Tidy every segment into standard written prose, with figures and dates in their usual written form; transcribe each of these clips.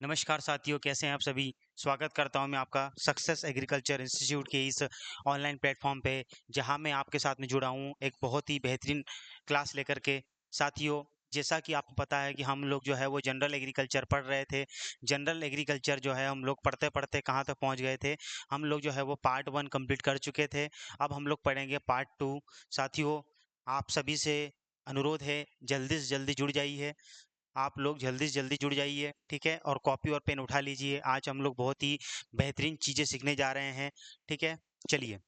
नमस्कार साथियों, कैसे हैं आप सभी। स्वागत करता हूं मैं आपका सक्सेस एग्रीकल्चर इंस्टीट्यूट के इस ऑनलाइन प्लेटफॉर्म पे, जहां मैं आपके साथ में जुड़ा हूं एक बहुत ही बेहतरीन क्लास लेकर के। साथियों, जैसा कि आपको पता है कि हम लोग जो है वो जनरल एग्रीकल्चर पढ़ रहे थे। जनरल एग्रीकल्चर जो है हम लोग पढ़ते पढ़ते कहाँ तक पहुंच गए थे। हम लोग जो है वो पार्ट 1 कंप्लीट कर चुके थे। अब हम लोग पढ़ेंगे पार्ट 2। साथियों, आप सभी से अनुरोध है, जल्दी से जल्दी जुड़ जाइए। आप लोग जल्दी से जल्दी जुड़ जाइए, ठीक है। और कॉपी और पेन उठा लीजिए। आज हम लोग बहुत ही बेहतरीन चीज़ें सीखने जा रहे हैं, ठीक है। चलिए।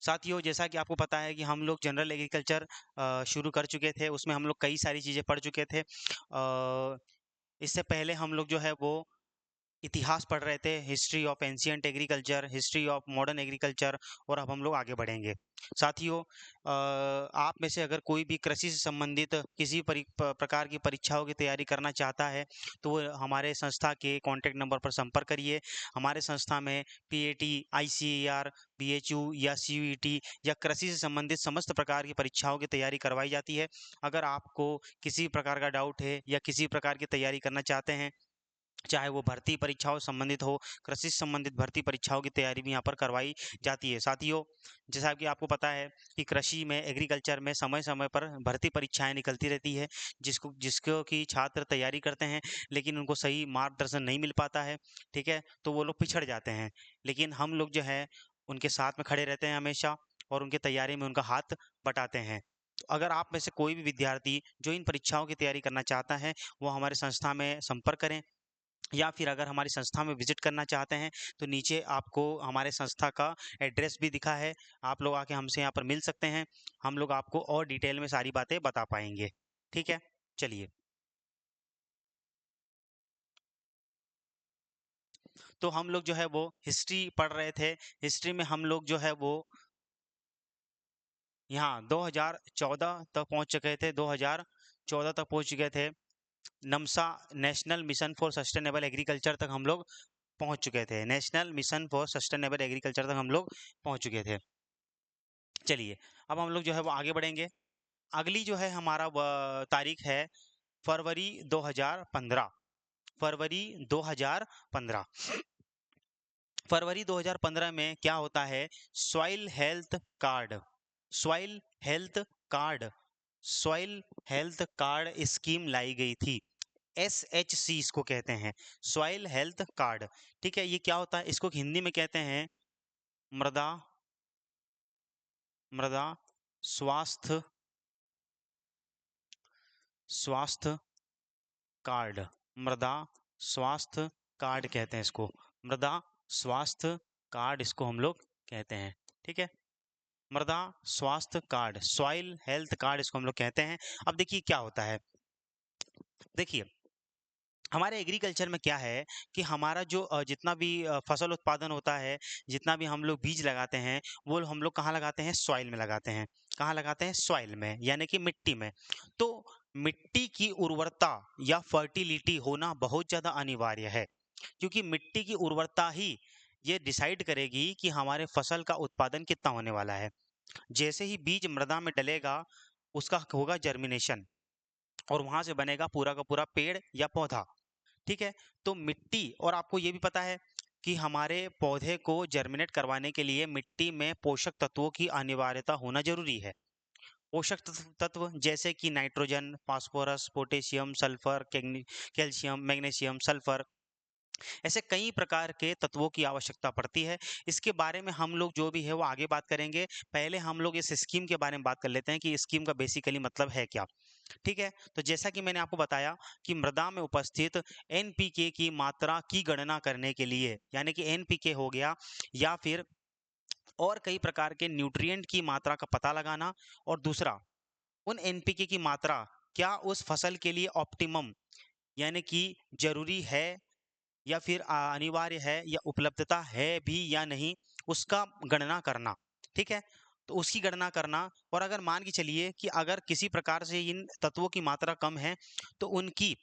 साथियों, जैसा कि आपको पता है कि हम लोग जनरल एग्रीकल्चर शुरू कर चुके थे। उसमें हम लोग कई सारी चीज़ें पढ़ चुके थे। इससे पहले हम लोग जो है वो इतिहास पढ़ रहे थे, history of ancient agriculture, history of modern agriculture. और अब हम लोग आगे बढ़ेंगे। साथियों, आप में से अगर कोई भी कृषि से संबंधित किसी प्रकार की परीक्षाओं की तैयारी करना चाहता है, तो वो हमारे संस्था के कॉन्टैक्ट नंबर पर संपर्क करिए। हमारे संस्था में पीएटी, आईसीएआर, बीएचयू या सीयूईटी या कृषि से संबंधित समस्त प्रकार की परीक्षाओं की तैयारी करवाई जाती है। अगर आपको किसी प्रकार का डाउट है या किसी प्रकार की तैयारी करना चाहते हैं, चाहे वो भर्ती परीक्षाओं से संबंधित हो, कृषि से संबंधित भर्ती परीक्षाओं की तैयारी भी यहाँ पर करवाई जाती है। साथियों, जैसा कि आपको पता है कि कृषि में, एग्रीकल्चर में समय समय पर भर्ती परीक्षाएं निकलती रहती है, जिसको जिसको कि छात्र तैयारी करते हैं, लेकिन उनको सही मार्गदर्शन नहीं मिल पाता है, ठीक है। तो वो लोग पिछड़ जाते हैं। लेकिन हम लोग जो है उनके साथ में खड़े रहते हैं हमेशा, और उनकी तैयारी में उनका हाथ बटाते हैं। तो अगर आप में से कोई भी विद्यार्थी जो इन परीक्षाओं की तैयारी करना चाहता है, वो हमारे संस्था में संपर्क करें। या फिर अगर हमारी संस्था में विजिट करना चाहते हैं, तो नीचे आपको हमारे संस्था का एड्रेस भी दिखा है। आप लोग आके हमसे यहाँ पर मिल सकते हैं। हम लोग आपको और डिटेल में सारी बातें बता पाएंगे, ठीक है। चलिए। तो हम लोग जो है वो हिस्ट्री पढ़ रहे थे। हिस्ट्री में हम लोग जो है वो यहाँ 2014 तक पहुँच चुके थे। 2014 तक पहुँच चुके थे। नमसा, national mission for sustainable agriculture तक हम लोग पहुंच चुके थे। National mission for sustainable agriculture तक हम लोग पहुंच चुके थे। चलिए, अब हम लोग जो है वो आगे बढ़ेंगे। अगली जो है हमारा तारीख है फरवरी 2015। फरवरी 2015। फरवरी 2015 में क्या होता है? Soil health card. Soil health card. Soil health card scheme लाई गई थी। SHC इसको कहते हैं, सॉइल हेल्थ कार्ड। ठीक है, ये क्या होता है? इसको हिंदी में कहते हैं मृदा मृदा स्वास्थ्य स्वास्थ्य कार्ड। मृदा स्वास्थ्य कार्ड कहते हैं इसको। मृदा स्वास्थ्य कार्ड इसको हम लोग कहते हैं, ठीक है। मृदा स्वास्थ्य कार्ड, सॉइल हेल्थ कार्ड इसको हम लोग कहते हैं। अब देखिए क्या होता है। देखिए, हमारे एग्रीकल्चर में क्या है कि हमारा जो जितना भी फसल उत्पादन होता है, जितना भी हम लोग बीज लगाते हैं, वो हम लोग कहाँ लगाते हैं? सॉइल में लगाते हैं। कहाँ लगाते हैं? सॉइल में, यानी कि मिट्टी में। तो मिट्टी की उर्वरता या फर्टिलिटी होना बहुत ज़्यादा अनिवार्य है, क्योंकि मिट्टी की उर्वरता ही ये डिसाइड करेगी कि हमारे फसल का उत्पादन कितना होने वाला है। जैसे ही बीज मृदा में डलेगा, उसका होगा जर्मिनेशन, और वहां से बनेगा पूरा का पूरा पेड़ या पौधा, ठीक है। तो मिट्टी, और आपको ये भी पता है कि हमारे पौधे को जर्मिनेट करवाने के लिए मिट्टी में पोषक तत्वों की अनिवार्यता होना जरूरी है। पोषक तत्व जैसे कि nitrogen, phosphorus, potassium, sulphur, calcium, magnesium, sulphur, ऐसे कई प्रकार के तत्वों की आवश्यकता पड़ती है। इसके बारे में हम लोग जो भी है वो आगे बात करेंगे। पहले हम लोग इस स्कीम के बारे में बात कर लेते हैं कि स्कीम का बेसिकली मतलब है क्या, ठीक है। तो जैसा कि मैंने आपको बताया कि मृदा में उपस्थित एनपीके की मात्रा की गणना करने के लिए, यानी कि एनपीके हो गया, या फिर और कई प्रकार के न्यूट्रिएंट की मात्रा का पता लगाना। और दूसरा, उन एनपीके की मात्रा क्या उस फसल के लिए ऑप्टिमम, यानी कि जरूरी है, या फिर अनिवार्य है, या उपलब्धता है भी या नहीं, उसका गणना करना, ठीक है। तो उसकी गणना करना। और अगर मान के चलिए कि अगर किसी प्रकार से इन तत्वों की मात्रा कम है, तो उनकी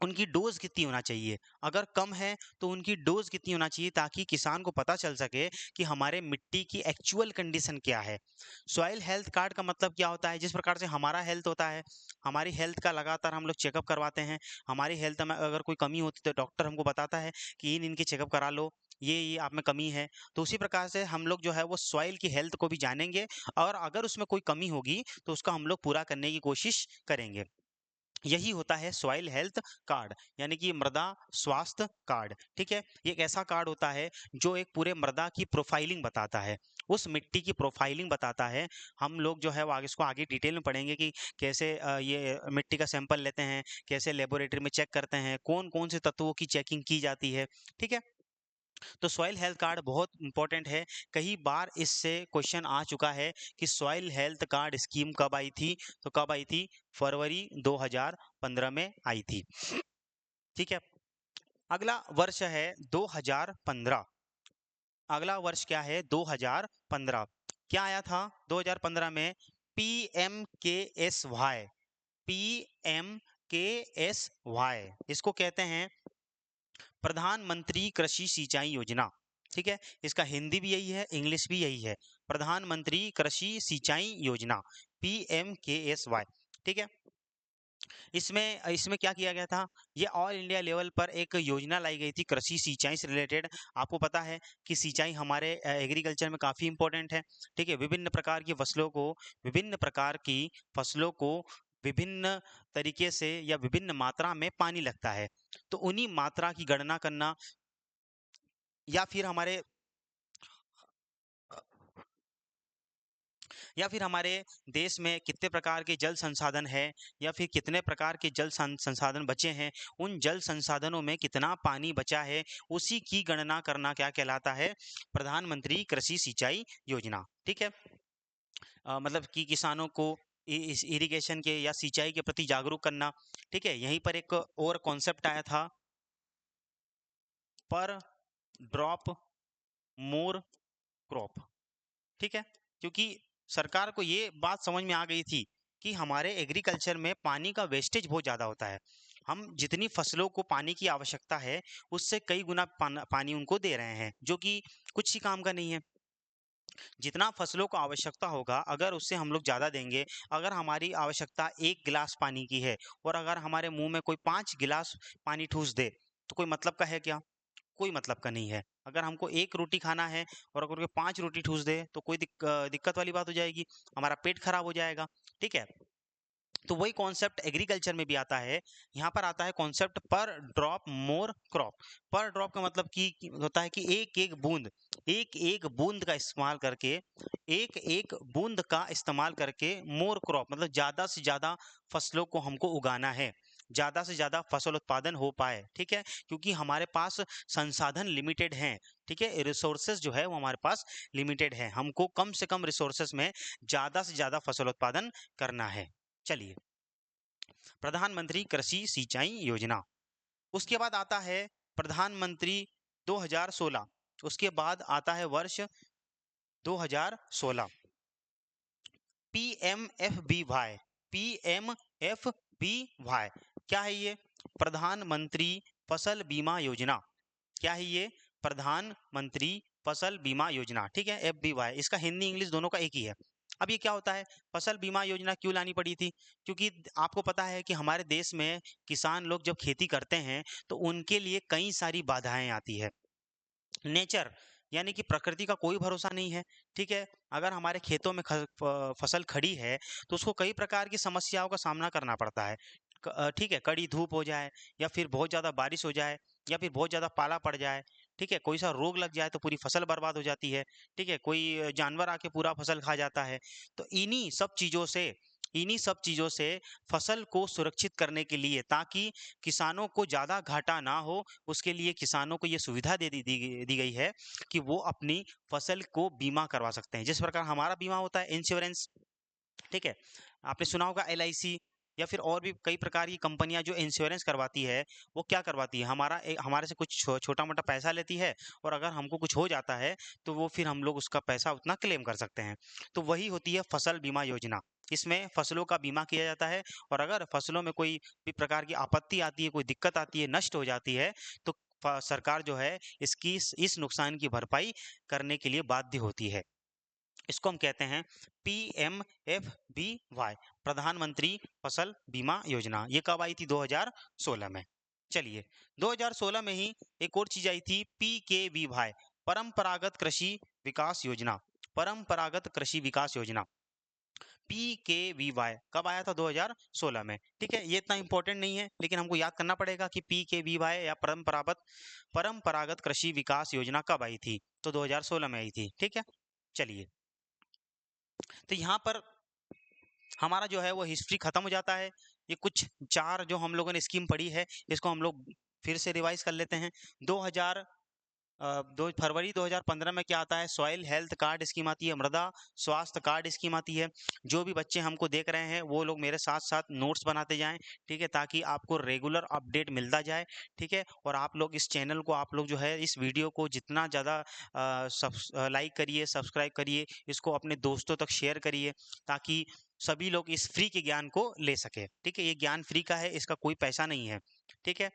उनकी डोज कितनी होना चाहिए, अगर कम है तो उनकी डोज कितनी होना चाहिए, ताकि किसान को पता चल सके कि हमारे मिट्टी की एक्चुअल कंडीशन क्या है। सॉइल हेल्थ कार्ड का मतलब क्या होता है, जिस प्रकार से हमारा हेल्थ होता है, हमारी हेल्थ का लगातार हम लोग चेकअप करवाते हैं। हमारी हेल्थ में अगर कोई कमी होती है तो डॉक्टर हमको बताता है कि इन इनके चेकअप करा लो, ये आप में कमी है। तो उसी प्रकार से हम लोग जो है वो सॉइल की हेल्थ को भी जानेंगे, और अगर उसमें कोई कमी होगी तो उसका हम लोग पूरा करने की कोशिश करेंगे। यही होता है सॉइल हेल्थ कार्ड, यानी कि मृदा स्वास्थ्य कार्ड। ठीक है, ये एक ऐसा कार्ड होता है जो एक पूरे मृदा की प्रोफाइलिंग बताता है, उस मिट्टी की प्रोफाइलिंग बताता है। हम लोग जो है वो आगे इसको आगे डिटेल में पढ़ेंगे कि कैसे ये मिट्टी का सैंपल लेते हैं, कैसे लेबोरेटरी में चेक करते हैं, कौन कौन से तत्वों की चेकिंग की जाती है। ठीक है, तो सॉइल हेल्थ कार्ड बहुत इंपॉर्टेंट है। कई बार इससे क्वेश्चन आ चुका है कि सॉइल हेल्थ कार्ड स्कीम कब आई थी, तो कब आई थी, फरवरी 2015 में आई थी। ठीक है, अगला वर्ष है 2015। अगला वर्ष क्या है, 2015। क्या आया था 2015 में, PMKSY। PMKSY इसको कहते हैं प्रधानमंत्री कृषि सिंचाई योजना। ठीक है, इसका हिंदी भी यही है, इंग्लिश भी यही है, प्रधानमंत्री कृषि सिंचाई योजना, PMKSY। ठीक है, इसमें इसमें क्या किया गया था, ये ऑल इंडिया लेवल पर एक योजना लाई गई थी कृषि सिंचाई से रिलेटेड। आपको पता है कि सिंचाई हमारे एग्रीकल्चर में काफ़ी इंपॉर्टेंट है। ठीक है, विभिन्न प्रकार की फसलों को विभिन्न तरीके से या विभिन्न मात्रा में पानी लगता है, तो उन्हीं मात्रा की गणना करना, या फिर हमारे या फिर हमारे देश में कितने प्रकार के जल संसाधन है, या फिर कितने प्रकार के जल संसाधन बचे हैं, उन जल संसाधनों में कितना पानी बचा है, उसी की गणना करना क्या कहलाता है, प्रधानमंत्री कृषि सिंचाई योजना। ठीक है, मतलब कि किसानों को इस इरिगेशन के या सिंचाई के प्रति जागरूक करना। ठीक है, यहीं पर एक और कॉन्सेप्ट आया था, पर ड्रॉप मोर क्रॉप। ठीक है, क्योंकि सरकार को ये बात समझ में आ गई थी कि हमारे एग्रीकल्चर में पानी का वेस्टेज बहुत ज़्यादा होता है। हम जितनी फसलों को पानी की आवश्यकता है, उससे कई गुना पानी उनको दे रहे हैं, जो कि कुछ ही काम का नहीं है। जितना फसलों को आवश्यकता होगा, अगर उससे हम लोग ज़्यादा देंगे, अगर हमारी आवश्यकता 1 गिलास पानी की है और अगर हमारे मुंह में कोई 5 गिलास पानी ठूस दे, तो कोई मतलब का है क्या, कोई मतलब का नहीं है। अगर हमको 1 रोटी खाना है और अगर कोई 5 रोटी ठूस दे, तो कोई दिक्कत वाली बात हो जाएगी, हमारा पेट खराब हो जाएगा। ठीक है, तो वही कॉन्सेप्ट एग्रीकल्चर में भी आता है। यहाँ पर आता है कॉन्सेप्ट पर ड्रॉप मोर क्रॉप। पर ड्रॉप का मतलब कि होता है कि एक एक बूंद का इस्तेमाल करके, एक एक बूंद का इस्तेमाल करके मोर क्रॉप मतलब ज्यादा से ज्यादा फसलों को हमको उगाना है, ज्यादा से ज्यादा फसल उत्पादन हो पाए। ठीक है, क्योंकि हमारे पास संसाधन लिमिटेड हैं। ठीक है, रिसोर्सेज जो है वो हमारे पास लिमिटेड है, हमको कम से कम रिसोर्सेज में ज्यादा से ज्यादा फसल उत्पादन करना है। चलिए, प्रधानमंत्री कृषि सिंचाई योजना। उसके बाद आता है प्रधानमंत्री 2016। उसके बाद आता है वर्ष 2016, PMFBY। PMFBY क्या है ये, प्रधानमंत्री फसल बीमा योजना। क्या है ये, प्रधानमंत्री फसल बीमा योजना। ठीक है, FBY, इसका हिंदी इंग्लिश दोनों का एक ही है। अब ये क्या होता है, फसल बीमा योजना क्यों लानी पड़ी थी, क्योंकि आपको पता है कि हमारे देश में किसान लोग जब खेती करते हैं तो उनके लिए कई सारी बाधाएं आती है। नेचर यानी कि प्रकृति का कोई भरोसा नहीं है। ठीक है, अगर हमारे खेतों में फसल खड़ी है तो उसको कई प्रकार की समस्याओं का सामना करना पड़ता है। ठीक है, कड़ी धूप हो जाए, या फिर बहुत ज़्यादा बारिश हो जाए, या फिर बहुत ज़्यादा पाला पड़ जाए। ठीक है, कोई सा रोग लग जाए तो पूरी फसल बर्बाद हो जाती है। ठीक है, कोई जानवर आके पूरा फसल खा जाता है। तो इन्हीं सब चीज़ों से फसल को सुरक्षित करने के लिए, ताकि किसानों को ज़्यादा घाटा ना हो, उसके लिए किसानों को ये सुविधा दी गई है कि वो अपनी फसल को बीमा करवा सकते हैं, जिस प्रकार हमारा बीमा होता है इंश्योरेंस। ठीक है, आपने सुना होगा LIC, या फिर और भी कई प्रकार की कंपनियां जो इंश्योरेंस करवाती है, वो क्या करवाती है, हमारे से कुछ छोटा मोटा पैसा लेती है, और अगर हमको कुछ हो जाता है तो वो फिर हम लोग उसका पैसा उतना क्लेम कर सकते हैं। तो वही होती है फसल बीमा योजना। इसमें फसलों का बीमा किया जाता है, और अगर फसलों में कोई भी प्रकार की आपत्ति आती है, कोई दिक्कत आती है, नष्ट हो जाती है, तो सरकार जो है इसकी इस नुकसान की भरपाई करने के लिए बाध्य होती है। इसको हम कहते हैं PMFBY, प्रधानमंत्री फसल बीमा योजना। ये कब आई थी? 2016 में। चलिए, 2016 में ही एक और चीज आई थी, PKVY, परंपरागत कृषि विकास योजना। परंपरागत कृषि विकास योजना, PKVY कब आया था? 2016 में। ठीक है, ये इतना इंपॉर्टेंट नहीं है, लेकिन हमको याद करना पड़ेगा कि PKVY या परंपरागत कृषि विकास योजना कब आई थी? तो 2016 में आई थी। ठीक है, चलिए, तो यहाँ पर हमारा जो है वो हिस्ट्री खत्म हो जाता है। ये कुछ चार जो हम लोगों ने स्कीम पढ़ी है, इसको हम लोग फिर से रिवाइज कर लेते हैं। 2000 2 फरवरी 2015 में क्या आता है? सॉइल हेल्थ कार्ड स्कीम आती है, मृदा स्वास्थ्य कार्ड स्कीम आती है। जो भी बच्चे हमको देख रहे हैं वो लोग मेरे साथ साथ नोट्स बनाते जाएं, ठीक है, ताकि आपको रेगुलर अपडेट मिलता जाए। ठीक है, और आप लोग इस चैनल को, आप लोग जो है इस वीडियो को जितना ज़्यादा लाइक करिए, सब्सक्राइब करिए, इसको अपने दोस्तों तक शेयर करिए, ताकि सभी लोग इस फ्री के ज्ञान को ले सके। ठीक है, ये ज्ञान फ्री का है, इसका कोई पैसा नहीं है। ठीक है,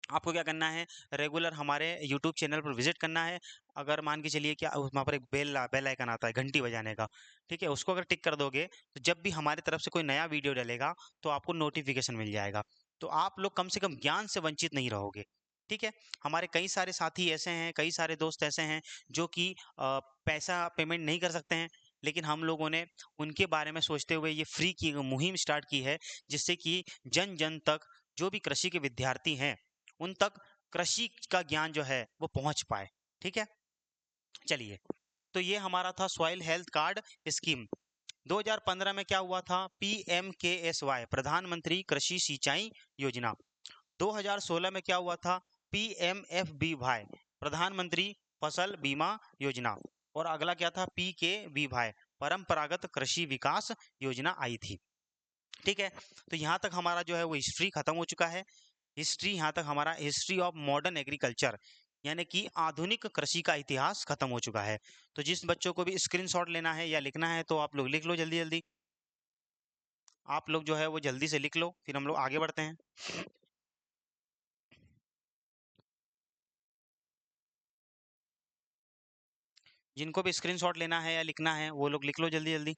आपको क्या करना है? रेगुलर हमारे यूट्यूब चैनल पर विजिट करना है। अगर मान के चलिए कि वहाँ पर एक बेल आइकन आता है घंटी बजाने का, ठीक है, उसको अगर टिक कर दोगे तो जब भी हमारी तरफ से कोई नया वीडियो डलेगा तो आपको नोटिफिकेशन मिल जाएगा। तो आप लोग कम से कम ज्ञान से वंचित नहीं रहोगे। ठीक है, हमारे कई सारे साथी ऐसे हैं, कई सारे दोस्त ऐसे हैं जो कि पैसा पेमेंट नहीं कर सकते हैं, लेकिन हम लोगों ने उनके बारे में सोचते हुए ये फ्री की मुहिम स्टार्ट की है, जिससे कि जन जन तक, जो भी कृषि के विद्यार्थी हैं, उन तक कृषि का ज्ञान जो है वो पहुंच पाए। ठीक है, चलिए, तो ये हमारा था सॉइल हेल्थ कार्ड स्कीम। 2015 में क्या हुआ था? PMKSY, प्रधानमंत्री कृषि सिंचाई योजना। 2016 में क्या हुआ था? PMFBY, प्रधानमंत्री फसल बीमा योजना। और अगला क्या था? PKVY, परंपरागत कृषि विकास योजना आई थी। ठीक है, तो यहाँ तक हमारा जो है वो हिस्ट्री खत्म हो चुका है। हिस्ट्री, यहाँ तक हमारा हिस्ट्री ऑफ मॉडर्न एग्रीकल्चर, यानी कि आधुनिक कृषि का इतिहास खत्म हो चुका है। तो जिस बच्चों को भी स्क्रीनशॉट लेना है या लिखना है तो आप लोग लिख लो जल्दी जल्दी। आप लोग जो है वो जल्दी से लिख लो, फिर हम लोग आगे बढ़ते हैं। जिनको भी स्क्रीनशॉट लेना है या लिखना है वो लोग लिख लो जल्दी जल्दी।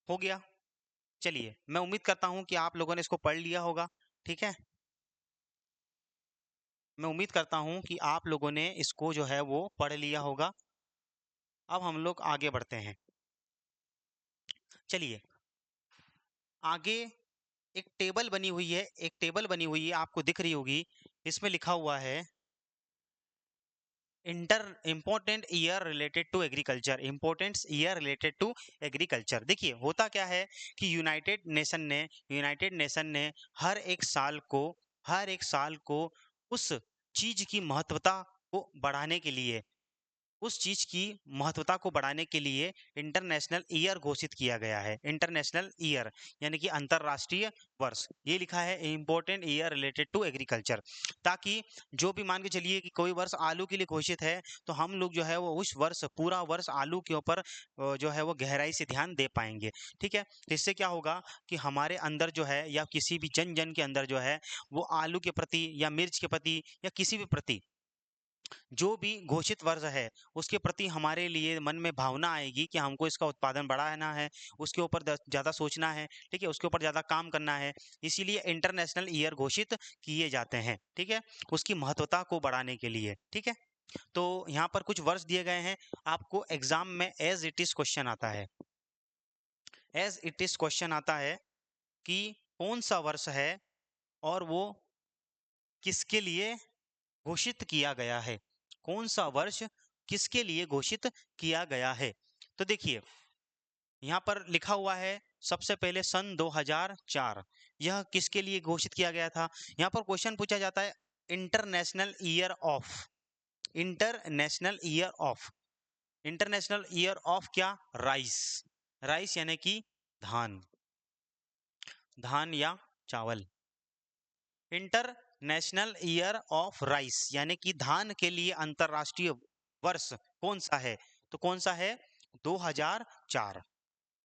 हो गया? चलिए, मैं उम्मीद करता हूँ कि आप लोगों ने इसको पढ़ लिया होगा। ठीक है, मैं उम्मीद करता हूँ कि आप लोगों ने इसको जो है वो पढ़ लिया होगा। अब हम लोग आगे बढ़ते हैं। चलिए, आगे एक टेबल बनी हुई है, एक टेबल बनी हुई है, आपको दिख रही होगी। इसमें लिखा हुआ है inter important year related to agriculture, important year related to agriculture. देखिए, होता क्या है कि यूनाइटेड नेशन ने हर एक साल को उस चीज की महत्वता को बढ़ाने के लिए, उस चीज की महत्वता को बढ़ाने के लिए इंटरनेशनल ईयर घोषित किया गया है। इंटरनेशनल ईयर यानी कि अंतरराष्ट्रीय वर्ष। ये लिखा है important year related to agriculture, ताकि जो भी मान के चलिए कि कोई वर्ष आलू के लिए घोषित है, तो हम लोग जो है वो उस वर्ष, पूरा वर्ष आलू के ऊपर जो है वो गहराई से ध्यान दे पाएंगे। ठीक है, तो इससे क्या होगा कि हमारे अंदर जो है, या किसी भी जन जन के अंदर जो है, वो आलू के प्रति या मिर्च के प्रति या किसी भी प्रति जो भी घोषित वर्ष है उसके प्रति हमारे लिए मन में भावना आएगी कि हमको इसका उत्पादन बढ़ाना है, उसके ऊपर ज़्यादा सोचना है, ठीक है, उसके ऊपर ज़्यादा काम करना है, इसीलिए इंटरनेशनल ईयर घोषित किए जाते हैं, ठीक है, उसकी महत्वता को बढ़ाने के लिए, ठीक है। तो यहाँ पर कुछ वर्ष दिए गए हैं, आपको एग्जाम में एज इट इज क्वेश्चन आता है, एज इट इज क्वेश्चन आता है कि कौन सा वर्ष है और वो किसके लिए घोषित किया गया है, कौन सा वर्ष किसके लिए घोषित किया गया है। तो देखिए यहाँ पर लिखा हुआ है सबसे पहले सन 2004, यह किसके लिए घोषित किया गया था। यहाँ पर क्वेश्चन पूछा जाता है international year of, international year of, international year of क्या, राइस, राइस यानी कि धान, धान या चावल, इंटरनेशनल ईयर ऑफ राइस यानी कि धान के लिए अंतरराष्ट्रीय वर्ष कौन सा है, तो कौन सा है 2004,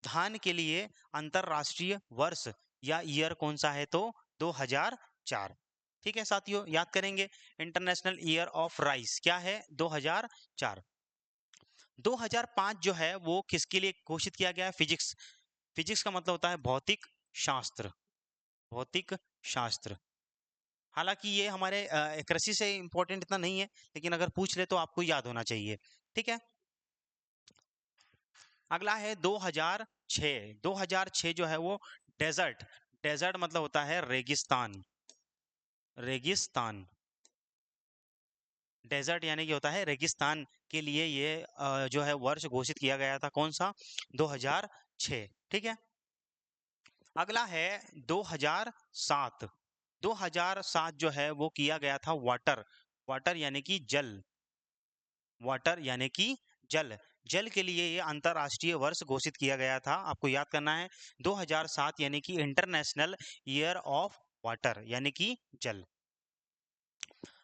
धान के लिए अंतरराष्ट्रीय वर्ष या ईयर कौन सा है तो 2004, ठीक है साथियों, याद करेंगे इंटरनेशनल ईयर ऑफ राइस क्या है 2004। 2005 जो है वो किसके लिए घोषित किया गया है, फिजिक्स, फिजिक्स का मतलब होता है भौतिक शास्त्र, भौतिक शास्त्र, हालांकि ये हमारे कृषि से इंपॉर्टेंट इतना नहीं है, लेकिन अगर पूछ ले तो आपको याद होना चाहिए, ठीक है। अगला है 2006, 2006 जो है वो डेजर्ट, डेजर्ट मतलब होता है रेगिस्तान, रेगिस्तान, डेजर्ट यानी कि होता है रेगिस्तान के लिए ये जो है वर्ष घोषित किया गया था, कौन सा 2006, ठीक है। अगला है 2007, 2007 जो है वो किया गया था वाटर, वाटर यानी कि जल, वाटर यानी कि जल, जल के लिए ये अंतरराष्ट्रीय वर्ष घोषित किया गया था, आपको याद करना है 2007 यानी कि इंटरनेशनल ईयर ऑफ वाटर यानी कि जल।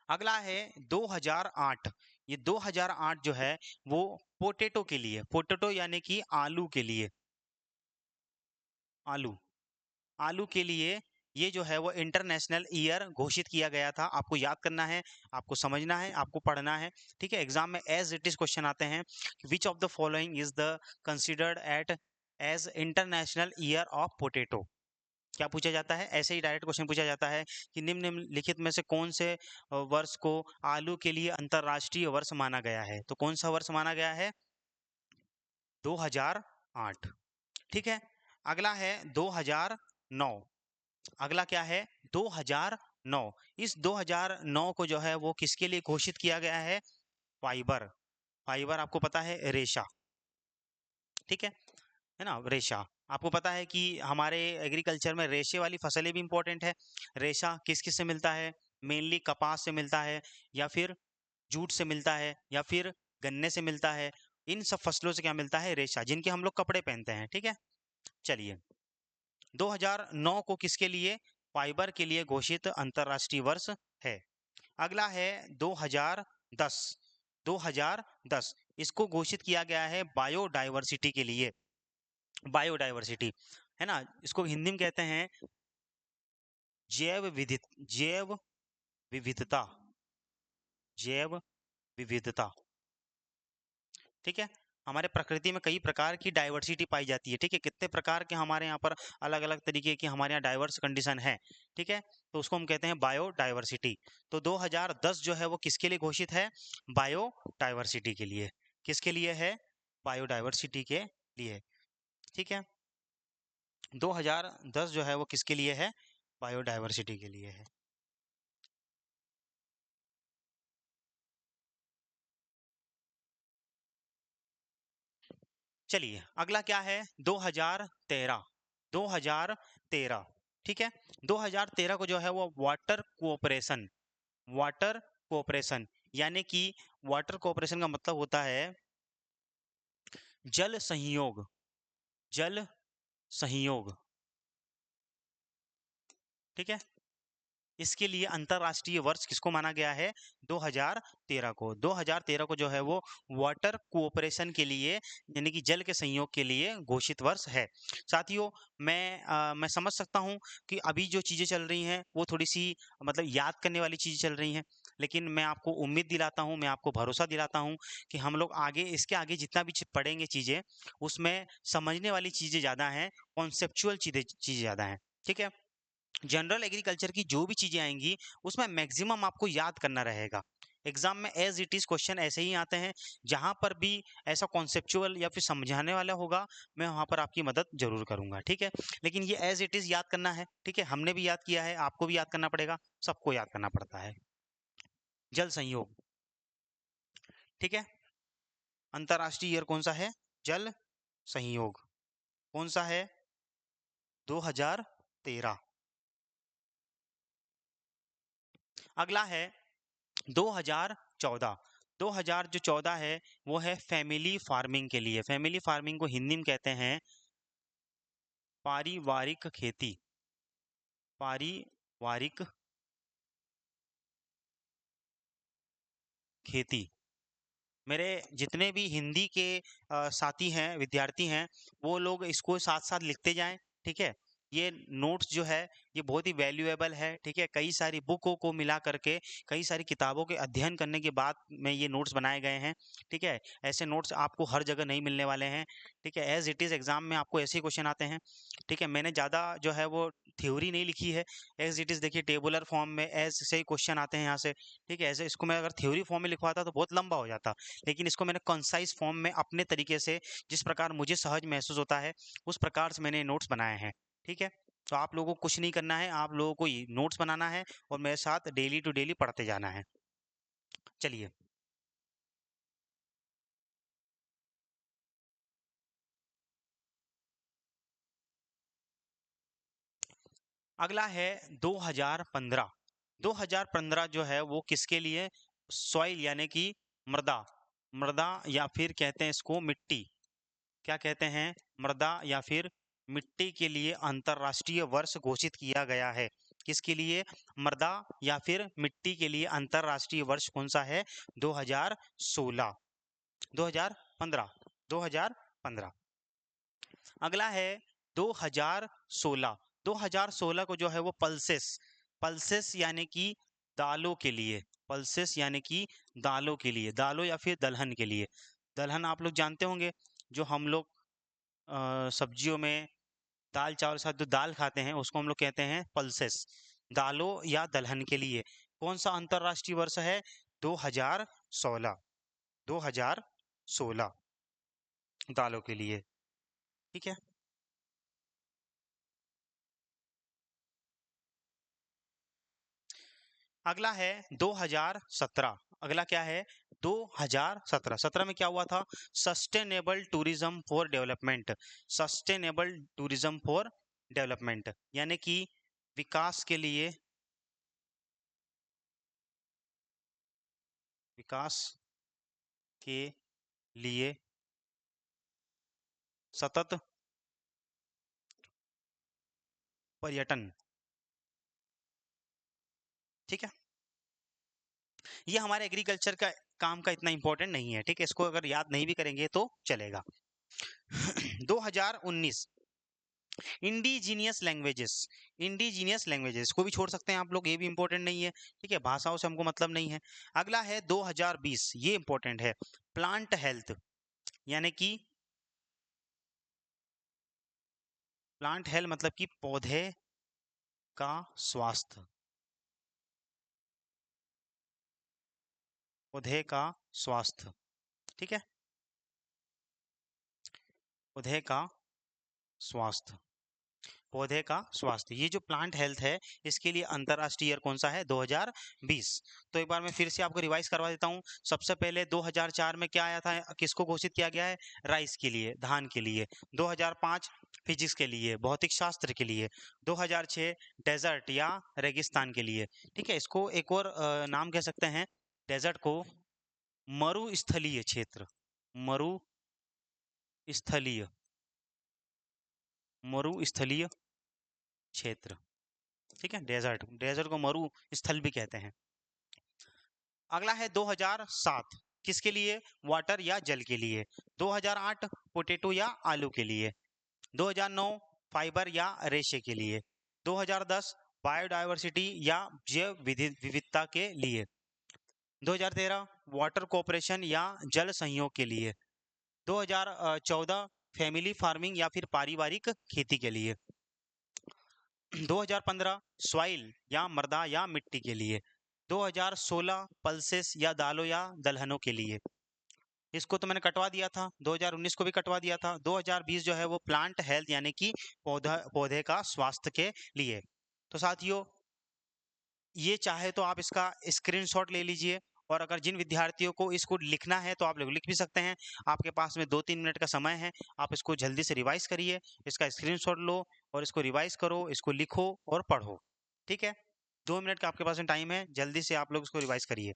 अगला है 2008, ये 2008 जो है वो पोटैटो के लिए, पोटैटो यानी कि आलू के लिए, आलू, आलू के लिए ये जो है वो इंटरनेशनल ईयर घोषित किया गया था, आपको याद करना है, आपको समझना है, आपको पढ़ना है, ठीक है। एग्जाम में एज इट इज क्वेश्चन आते हैं, which of the following is the considered at as international year of potato, क्या पूछा जाता है, ऐसे ही डायरेक्ट क्वेश्चन पूछा जाता है कि निम्नलिखित में से कौन से वर्ष को आलू के लिए अंतरराष्ट्रीय वर्ष माना गया है, तो कौन सा वर्ष माना गया है 2008, ठीक है। अगला है 2009, अगला क्या है 2009, इस 2009 को जो है वो किसके लिए घोषित किया गया है, फाइबर, फाइबर आपको पता है रेशा, ठीक है ना, रेशा, आपको पता है कि हमारे एग्रीकल्चर में रेशे वाली फसलें भी इंपॉर्टेंट है, रेशा किस किस से मिलता है, मेनली कपास से मिलता है, या फिर जूट से मिलता है, या फिर गन्ने से मिलता है, इन सब फसलों से क्या मिलता है, रेशा, जिनके हम लोग कपड़े पहनते हैं, ठीक है। चलिए 2009 को किसके लिए, फाइबर के लिए घोषित अंतरराष्ट्रीय वर्ष है। अगला है 2010, 2010 इसको घोषित किया गया है बायोडाइवर्सिटी के लिए, बायोडाइवर्सिटी है ना, इसको हिंदी में कहते हैं जैव विविध, जैव विविधता, जैव विविधता, ठीक है। हमारे प्रकृति में कई प्रकार की डाइवर्सिटी पाई जाती है, ठीक है, कितने प्रकार के हमारे यहाँ पर अलग अलग तरीके की हमारे यहाँ डाइवर्स कंडीशन है, ठीक है, तो उसको हम कहते हैं बायोडाइवर्सिटी। तो 2010 जो है वो किसके लिए घोषित है, बायोडाइवर्सिटी के लिए, किसके लिए है, बायोडाइवर्सिटी के लिए, ठीक है। 2010 जो है वो किसके लिए है, बायोडाइवर्सिटी के लिए है। चलिए अगला क्या है 2013, 2013, ठीक है। 2013 को जो है वो वाटर कोऑपरेशन, वाटर कोऑपरेशन यानी कि वाटर कोऑपरेशन का मतलब होता है जल सहयोग, जल सहयोग, ठीक है, इसके लिए अंतरराष्ट्रीय वर्ष किसको माना गया है? 2013 को। 2013 को जो है वो वाटर कोऑपरेशन के लिए यानी कि जल के संयोग के लिए घोषित वर्ष है। साथियों, मैं समझ सकता हूँ कि अभी जो चीज़ें चल रही हैं वो थोड़ी सी मतलब याद करने वाली चीज़ें चल रही हैं, लेकिन मैं आपको उम्मीद दिलाता हूँ, मैं आपको भरोसा दिलाता हूँ कि हम लोग आगे इसके आगे जितना भी पढ़ेंगे चीज़ें, उसमें समझने वाली चीज़ें ज़्यादा हैं, कॉन्सेप्चुअल चीज़ें ज़्यादा हैं। ठीक है? जनरल एग्रीकल्चर की जो भी चीजें आएंगी उसमें मैक्सिमम आपको याद करना रहेगा। एग्जाम में एज इट इज क्वेश्चन ऐसे ही आते हैं। जहां पर भी ऐसा कॉन्सेप्चुअल या फिर समझाने वाला होगा, मैं वहां पर आपकी मदद जरूर करूंगा। ठीक है, लेकिन ये एज इट इज याद करना है। ठीक है, हमने भी याद किया है, आपको भी याद करना पड़ेगा, सबको याद करना पड़ता है। जल संयोग। ठीक है, अंतरराष्ट्रीय ईयर कौन सा है? जल संयोग। कौन सा है? 2013। अगला है 2014। 2014 है वो है फैमिली फार्मिंग के लिए। फैमिली फार्मिंग को हिंदी में कहते हैं पारिवारिक खेती। पारिवारिक खेती। मेरे जितने भी हिंदी के साथी हैं, विद्यार्थी हैं, वो लोग इसको साथ साथ लिखते जाएं। ठीक है, ये नोट्स जो है ये बहुत ही वैल्यूएबल है। ठीक है, कई सारी बुकों को मिला करके, कई सारी किताबों के अध्ययन करने के बाद में ये नोट्स बनाए गए हैं। ठीक है, ऐसे नोट्स आपको हर जगह नहीं मिलने वाले हैं। ठीक है, एज इट इज़ एग्जाम में आपको ऐसे ही क्वेश्चन आते हैं। ठीक है, मैंने ज़्यादा जो है वो थ्योरी नहीं लिखी है। एज इट इज़ देखिए, टेबुलर फॉर्म में ऐसे से ही क्वेश्चन आते हैं यहाँ से। ठीक है, ऐसे इसको मैं अगर थ्योरी फॉर्म में लिखवाता तो बहुत लंबा हो जाता, लेकिन इसको मैंने कंसाइज फॉर्म में अपने तरीके से, जिस प्रकार मुझे सहज महसूस होता है उस प्रकार से मैंने नोट्स बनाए हैं। ठीक है, तो आप लोगों को कुछ नहीं करना है, आप लोगों को नोट्स बनाना है और मेरे साथ डेली टू डेली पढ़ते जाना है। चलिए, अगला है 2015। 2015 जो है वो किसके लिए? सॉइल यानी कि मृदा। मृदा या फिर कहते हैं इसको मिट्टी। क्या कहते हैं? मृदा या फिर मिट्टी के लिए अंतरराष्ट्रीय वर्ष घोषित किया गया है। किसके लिए? मृदा या फिर मिट्टी के लिए अंतरराष्ट्रीय वर्ष कौन सा है? 2016। 2015। 2015। अगला है 2016। 2016 को जो है वो पल्सेस। पल्सेस यानी कि दालों के लिए। पल्सेस यानी कि दालों के लिए, दालों या फिर दलहन के लिए। दलहन आप लोग जानते होंगे, जो हम लोग सब्जियों में दाल चावल के साथ जो दाल खाते हैं उसको हम लोग कहते हैं पल्सेस। दालों या दलहन के लिए कौन सा अंतरराष्ट्रीय वर्ष है? 2016। 2016 दालों के लिए। ठीक है, अगला है 2017। अगला क्या है? 2017। 17 में क्या हुआ था? Sustainable tourism for development. Sustainable tourism for development यानी कि विकास के लिए, विकास के लिए सतत पर्यटन। ठीक है, ये हमारे एग्रीकल्चर का काम का इतना इंपॉर्टेंट नहीं है। ठीक है, इसको अगर याद नहीं भी करेंगे तो चलेगा। 2019 इंडिजीनियस लैंग्वेजेस। इंडिजीनियस लैंग्वेजेस को भी छोड़ सकते हैं आप लोग, ये भी इंपॉर्टेंट नहीं है। ठीक है, भाषाओं से हमको मतलब नहीं है। अगला है 2020, ये इंपॉर्टेंट है। प्लांट हेल्थ यानी कि प्लांट हेल्थ मतलब कि पौधे का स्वास्थ्य। पौधे का स्वास्थ्य। ठीक है, पौधे का स्वास्थ्य। पौधे का स्वास्थ्य, ये जो प्लांट हेल्थ है इसके लिए अंतरराष्ट्रीय ईयर कौन सा है? 2020। तो एक बार मैं फिर से आपको रिवाइज करवा देता हूँ। सबसे पहले 2004 में क्या आया था, किसको घोषित किया गया है? राइस के लिए, धान के लिए। 2005 फिजिक्स के लिए, भौतिक शास्त्र के लिए। 2006 डेजर्ट या रेगिस्तान के लिए। ठीक है, इसको एक और नाम कह सकते हैं डेजर्ट को, मरुस्थलीय क्षेत्र। मरुस्थलीय, मरुस्थलीय क्षेत्र। ठीक है, डेजर्ट, डेजर्ट को मरु स्थल भी कहते हैं। अगला है 2007, किसके लिए? वाटर या जल के लिए। 2008 पोटैटो या आलू के लिए। 2009 फाइबर या रेशे के लिए। 2010 बायोडायवर्सिटी या जैव विविधता के लिए। 2013 वाटर कॉर्पोरेशन या जल सहयोग के लिए। 2014 फैमिली फार्मिंग या फिर पारिवारिक खेती के लिए। 2015 सॉइल या मृदा या मिट्टी के लिए। 2016 पल्सेस या दालों या दलहनों के लिए। इसको तो मैंने कटवा दिया था, 2019 को भी कटवा दिया था। 2020 जो है वो प्लांट हेल्थ यानी कि पौधा पौधे का स्वास्थ्य के लिए। तो साथियों, ये चाहे तो आप इसका स्क्रीनशॉट ले लीजिए, और अगर जिन विद्यार्थियों को इसको लिखना है तो आप लोग लिख भी सकते हैं। आपके पास में 2-3 मिनट का समय है, आप इसको जल्दी से रिवाइज करिए, इसका स्क्रीनशॉट लो और इसको रिवाइज करो, इसको लिखो और पढ़ो। ठीक है, 2 मिनट का आपके पास में टाइम है, जल्दी से आप लोग इसको रिवाइज करिए।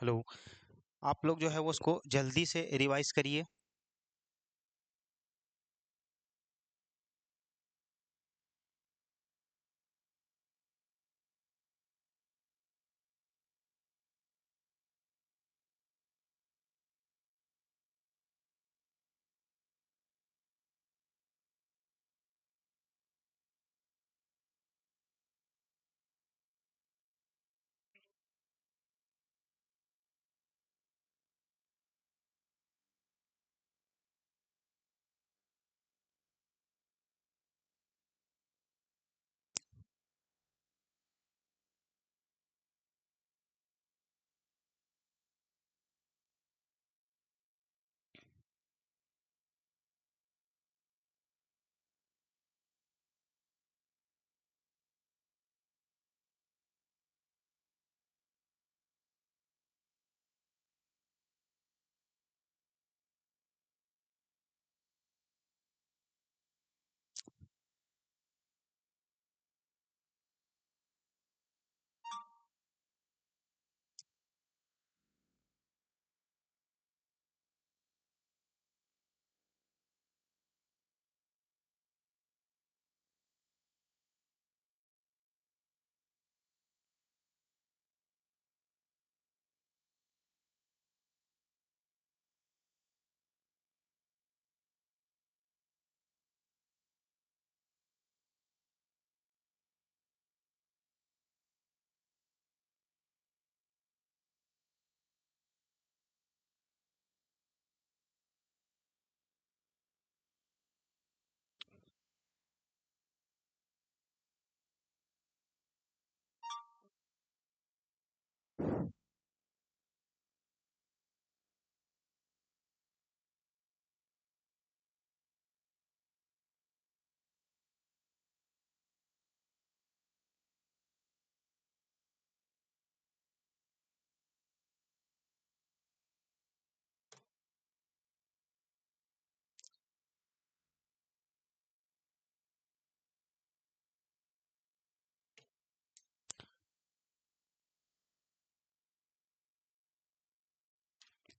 हेलो, आप लोग जो है वो उसको जल्दी से रिवाइज करिए।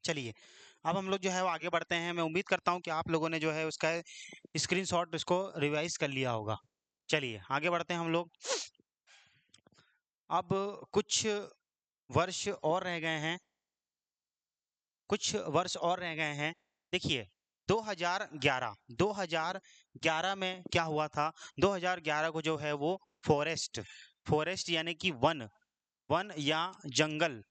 चलिए, अब हम लोग जो है वो आगे बढ़ते हैं। मैं उम्मीद करता हूँ कि आप लोगों ने जो है उसका स्क्रीनशॉट इसको रिवाइज कर लिया होगा। चलिए आगे बढ़ते हैं हम लोग। अब कुछ वर्ष और रह गए हैं, कुछ वर्ष और रह गए हैं। देखिए 2011 में क्या हुआ था? 2011 को जो है वो फॉरेस्ट फॉरेस्ट यानी कि वन वन या जंगल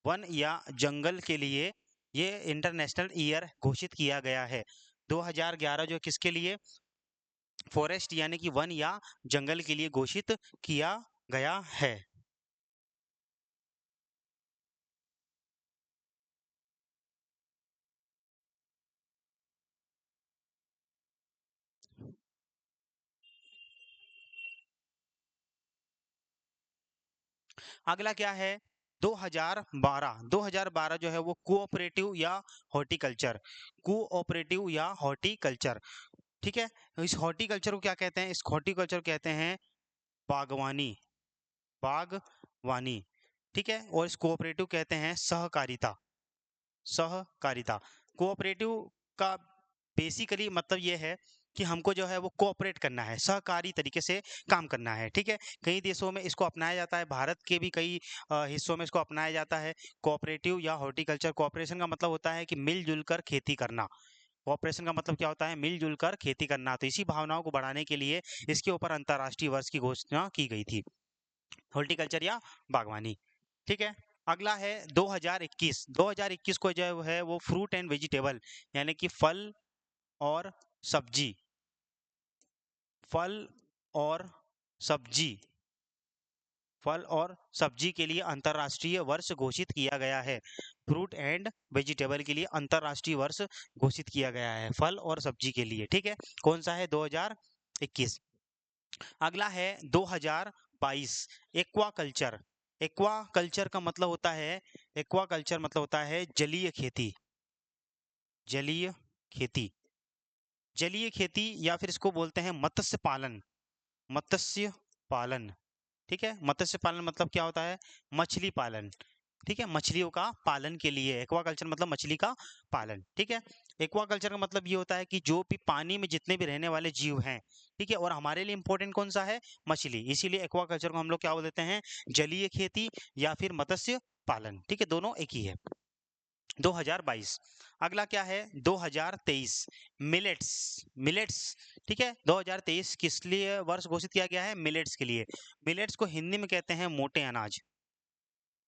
वन या जंगल के लिए ये इंटरनेशनल ईयर घोषित किया गया है। 2011 जो किसके लिए? फॉरेस्ट यानी कि वन या जंगल के लिए घोषित किया गया है। अगला क्या है? 2012 जो है वो कोऑपरेटिव या हॉर्टिकल्चर कोऑपरेटिव या हॉर्टिकल्चर। ठीक है, इस हॉर्टिकल्चर को क्या कहते हैं? इस हॉर्टिकल्चर को कहते हैं बागवानी बागवानी। ठीक है, और इस कोऑपरेटिव कहते हैं सहकारिता सहकारिता। कोऑपरेटिव का बेसिकली मतलब ये है कि हमको जो है वो कोऑपरेट करना है, सहकारी तरीके से काम करना है। ठीक है, कई देशों में इसको अपनाया जाता है, भारत के भी कई हिस्सों में इसको अपनाया जाता है। कोऑपरेटिव या हॉर्टिकल्चर, कोऑपरेशन का मतलब होता है कि मिलजुल कर खेती करना। कोऑपरेशन का मतलब क्या होता है? मिलजुल कर खेती करना। तो इसी भावनाओं को बढ़ाने के लिए इसके ऊपर अंतर्राष्ट्रीय वर्ष की घोषणा की गई थी, हॉर्टिकल्चर या बागवानी। ठीक है, अगला है 2021। 2021 को जो है वो फ्रूट एंड वेजिटेबल यानी कि और सब्जी फल और सब्जी फल और सब्जी के लिए अंतर्राष्ट्रीय वर्ष घोषित किया गया है। फ्रूट एंड वेजिटेबल के लिए अंतर्राष्ट्रीय वर्ष घोषित किया गया है, फल और सब्जी के लिए। ठीक है, कौन सा है? 2021। अगला है 2022, एक्वा कल्चर। एक्वा कल्चर का मतलब होता है एक्वा कल्चर मतलब होता है जलीय खेती जलीय खेती जलीय खेती या फिर इसको बोलते हैं मत्स्य पालन मत्स्य पालन। ठीक है, मत्स्य पालन मतलब क्या होता है? मछली पालन। ठीक है, मछलियों का पालन के लिए एक्वाकल्चर मतलब मछली का पालन। ठीक है, एक्वाकल्चर का मतलब ये होता है कि जो भी पानी में जितने भी रहने वाले जीव हैं, ठीक है, और हमारे लिए इंपॉर्टेंट कौन सा है? मछली। इसीलिए एक्वाकल्चर को हम लोग क्या बोल देते हैं? जलीय खेती या फिर मत्स्य पालन। ठीक है, दोनों एक ही है। 2022। अगला क्या है? 2023, मिलेट्स मिलेट्स। ठीक है, 2023 किस लिए वर्ष घोषित किया गया है? मिलेट्स के लिए। मिलेट्स को हिंदी में कहते हैं मोटे अनाज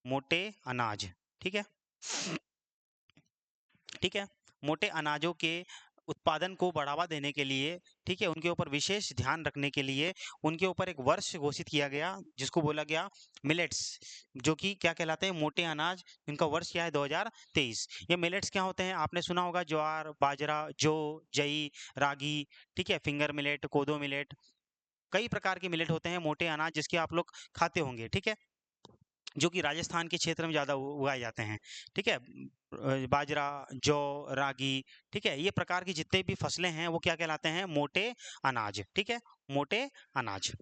मोटे अनाज। ठीक है, ठीक है, मोटे अनाजों के उत्पादन को बढ़ावा देने के लिए, ठीक है, उनके ऊपर विशेष ध्यान रखने के लिए उनके ऊपर एक वर्ष घोषित किया गया जिसको बोला गया मिलेट्स, जो कि क्या कहलाते हैं? मोटे अनाज। इनका वर्ष क्या है? 2023। ये मिलेट्स क्या होते हैं? आपने सुना होगा ज्वार, बाजरा, जौ, जई, रागी। ठीक है, फिंगर मिलेट, कोदो मिलेट, कई प्रकार के मिलेट होते हैं मोटे अनाज जिसके आप लोग खाते होंगे। ठीक है, जो कि राजस्थान के क्षेत्र में ज़्यादा उगाए जाते हैं। ठीक है, बाजरा, जौ, रागी। ठीक है, ये प्रकार की जितने भी फसलें हैं वो क्या कहलाते हैं? मोटे अनाज। ठीक है, मोटे अनाज।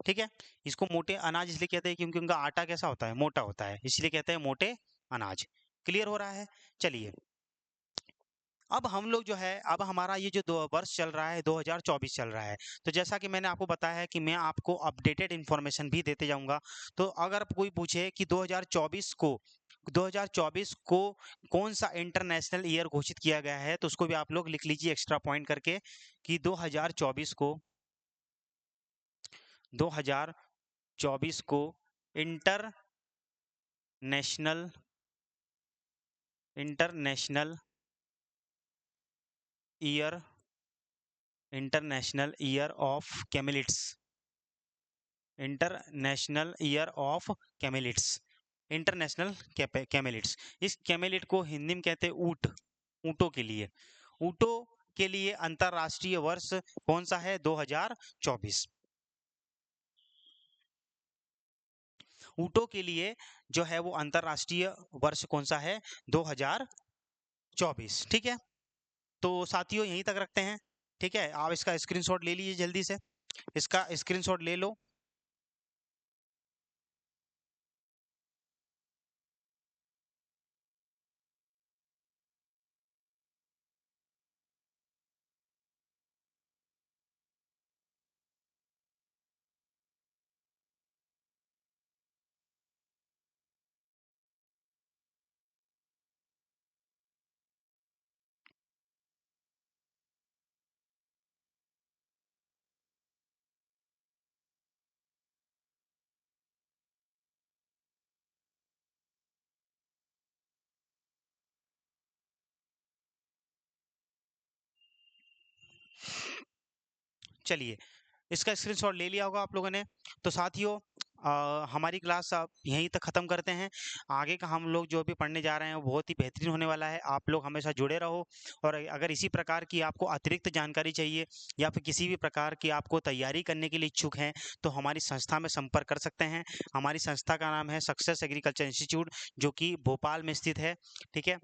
ठीक है, इसको मोटे अनाज इसलिए कहते हैं क्योंकि उनका आटा कैसा होता है? मोटा होता है, इसलिए कहते हैं मोटे अनाज। क्लियर हो रहा है? चलिए, अब हम लोग जो है, अब हमारा ये जो दो वर्ष चल रहा है 2024 चल रहा है। तो जैसा कि मैंने आपको बताया है कि मैं आपको अपडेटेड इन्फॉर्मेशन भी देते जाऊंगा। तो अगर कोई पूछे कि 2024 को कौन सा इंटरनेशनल ईयर घोषित किया गया है, तो उसको भी आप लोग लिख लीजिए एक्स्ट्रा पॉइंट करके कि 2024 को international international year international year of camelids international year of camelids international camelids. इस कैमेलिड को हिंदी में कहते हैं ऊंट, ऊंटों के लिए। ऊंटों के लिए अंतरराष्ट्रीय वर्ष कौन सा है? 2024। ऊंटों के लिए जो है वो अंतरराष्ट्रीय वर्ष कौन सा है? 2024। ठीक है, तो साथियों यहीं तक रखते हैं। ठीक है, आप इसका स्क्रीनशॉट ले लीजिए, जल्दी से इसका स्क्रीनशॉट ले लो। चलिए, इसका स्क्रीनशॉट ले लिया होगा आप लोगों ने। तो साथियों, हमारी क्लास अब यहीं तक ख़त्म करते हैं। आगे का हम लोग जो भी पढ़ने जा रहे हैं वो बहुत ही बेहतरीन होने वाला है। आप लोग हमेशा जुड़े रहो, और अगर इसी प्रकार की आपको अतिरिक्त जानकारी चाहिए या फिर किसी भी प्रकार की आपको तैयारी करने के लिए इच्छुक हैं, तो हमारी संस्था में संपर्क कर सकते हैं। हमारी संस्था का नाम है सक्सेस एग्रीकल्चर इंस्टीट्यूट, जो कि भोपाल में स्थित है। ठीक है।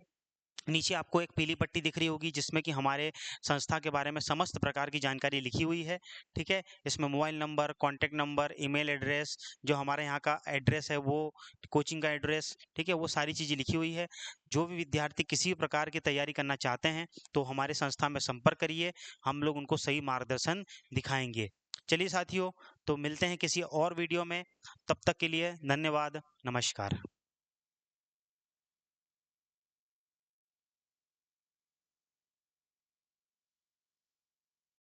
नीचे आपको एक पीली पट्टी दिख रही होगी जिसमें कि हमारे संस्था के बारे में समस्त प्रकार की जानकारी लिखी हुई है। ठीक है। इसमें mobile number, contact number, email address, जो हमारे यहाँ का एड्रेस है वो कोचिंग का एड्रेस, ठीक है, वो सारी चीज़ें लिखी हुई है। जो भी विद्यार्थी किसी भी प्रकार की तैयारी करना चाहते हैं तो हमारे संस्था में संपर्क करिए, हम लोग उनको सही मार्गदर्शन दिखाएंगे। चलिए साथियों, तो मिलते हैं किसी और वीडियो में। तब तक के लिए धन्यवाद, नमस्कार।